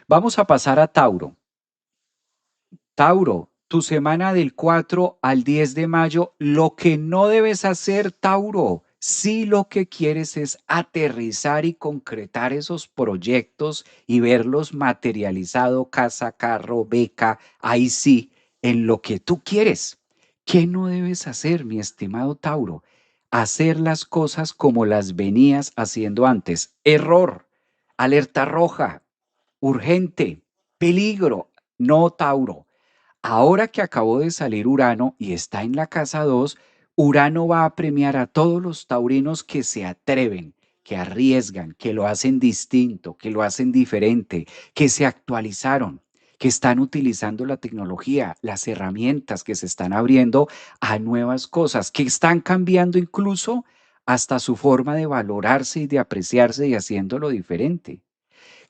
Vamos a pasar a Tauro. Tauro, tu semana del 4 al 10 de mayo, lo que no debes hacer, Tauro, si lo que quieres es aterrizar y concretar esos proyectos y verlos materializado, casa, carro, beca, ahí sí, en lo que tú quieres. ¿Qué no debes hacer, mi estimado Tauro? Hacer las cosas como las venías haciendo antes. Error, alerta roja, urgente, peligro. No, Tauro. Ahora que acabó de salir Urano y está en la casa 2, Urano va a premiar a todos los taurinos que se atreven, que arriesgan, que lo hacen distinto, que lo hacen diferente, que se actualizaron, que están utilizando la tecnología, las herramientas que se están abriendo a nuevas cosas, que están cambiando incluso hasta su forma de valorarse y de apreciarse y haciéndolo diferente.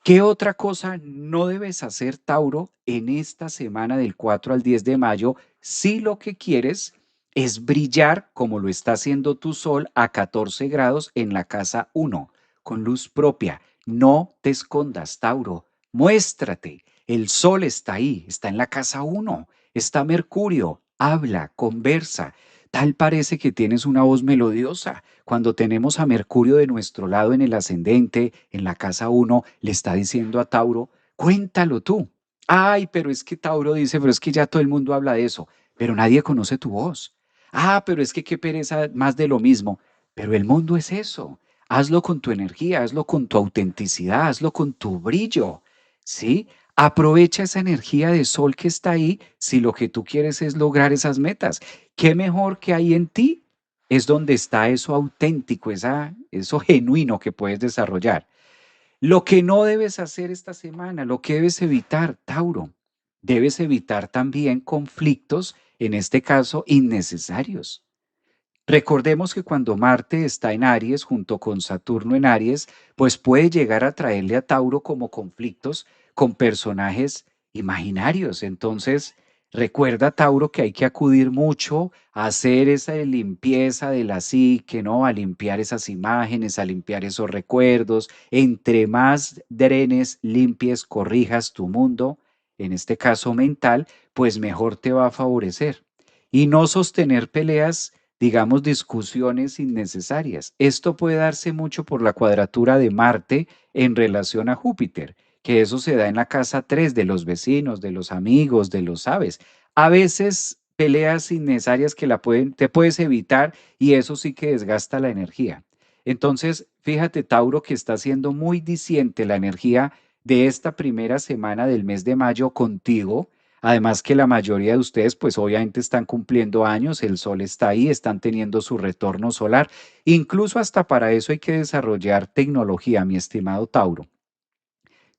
¿Qué otra cosa no debes hacer, Tauro, en esta semana del 4 al 10 de mayo si lo que quieres es brillar como lo está haciendo tu sol a 14 grados en la casa 1, con luz propia? No te escondas, Tauro. Muéstrate. El sol está ahí, está en la casa 1, está Mercurio. Habla, conversa. Tal parece que tienes una voz melodiosa. Cuando tenemos a Mercurio de nuestro lado en el ascendente, en la casa 1, le está diciendo a Tauro, cuéntalo tú. Ay, pero es que Tauro dice, pero es que ya todo el mundo habla de eso, pero nadie conoce tu voz. Ah, pero es que qué pereza, más de lo mismo. Pero el mundo es eso. Hazlo con tu energía, hazlo con tu autenticidad, hazlo con tu brillo. ¿Sí? Aprovecha esa energía de sol que está ahí si lo que tú quieres es lograr esas metas. ¿Qué mejor que hay en ti? Es donde está eso auténtico, eso genuino que puedes desarrollar. Lo que no debes hacer esta semana, lo que debes evitar, Tauro, debes evitar también conflictos, en este caso, innecesarios. Recordemos que cuando Marte está en Aries junto con Saturno en Aries, pues puede llegar a traerle a Tauro como conflictos con personajes imaginarios. Entonces, recuerda, Tauro, que hay que acudir mucho a hacer esa limpieza de la psique, ¿no? A limpiar esas imágenes, a limpiar esos recuerdos. Entre más drenes, limpies, corrijas tu mundo, en este caso mental, pues mejor te va a favorecer. Y no sostener peleas, digamos, discusiones innecesarias. Esto puede darse mucho por la cuadratura de Marte en relación a Júpiter, que eso se da en la casa 3 de los vecinos, de los amigos, de los aves. A veces peleas innecesarias que te puedes evitar y eso sí que desgasta la energía. Entonces, fíjate, Tauro, que está siendo muy diciente la energía de esta primera semana del mes de mayo contigo. Además que la mayoría de ustedes pues obviamente están cumpliendo años, el sol está ahí, están teniendo su retorno solar. Incluso hasta para eso hay que desarrollar tecnología, mi estimado Tauro.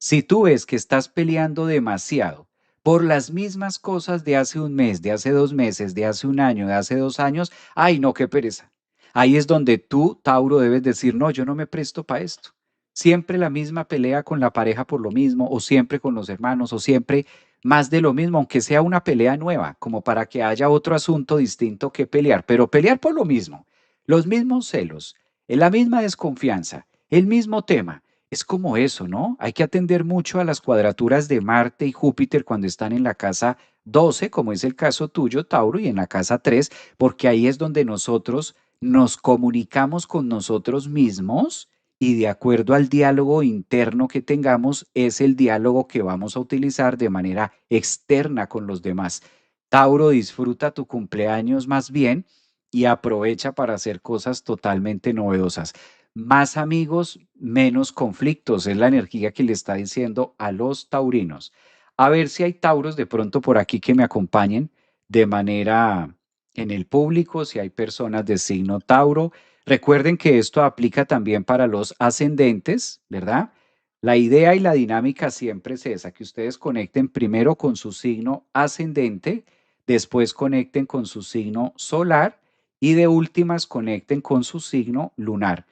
Si tú ves que estás peleando demasiado por las mismas cosas de hace un mes, de hace 2 meses, de hace un año, de hace 2 años, ay no, qué pereza. Ahí es donde tú, Tauro, debes decir, no, yo no me presto para esto. Siempre la misma pelea con la pareja por lo mismo, o siempre con los hermanos, o siempre más de lo mismo, aunque sea una pelea nueva, como para que haya otro asunto distinto que pelear, pero pelear por lo mismo, los mismos celos, la misma desconfianza, el mismo tema. Es como eso, ¿no? Hay que atender mucho a las cuadraturas de Marte y Júpiter cuando están en la casa 12, como es el caso tuyo, Tauro, y en la casa 3, porque ahí es donde nosotros nos comunicamos con nosotros mismos y de acuerdo al diálogo interno que tengamos, es el diálogo que vamos a utilizar de manera externa con los demás. Tauro, disfruta tu cumpleaños más bien y aprovecha para hacer cosas totalmente novedosas. Más amigos, menos conflictos, es la energía que le está diciendo a los taurinos. A ver si hay tauros de pronto por aquí que me acompañen de manera en el público, si hay personas de signo Tauro. Recuerden que esto aplica también para los ascendentes, ¿verdad? La idea y la dinámica siempre es esa, que ustedes conecten primero con su signo ascendente, después conecten con su signo solar y de últimas conecten con su signo lunar.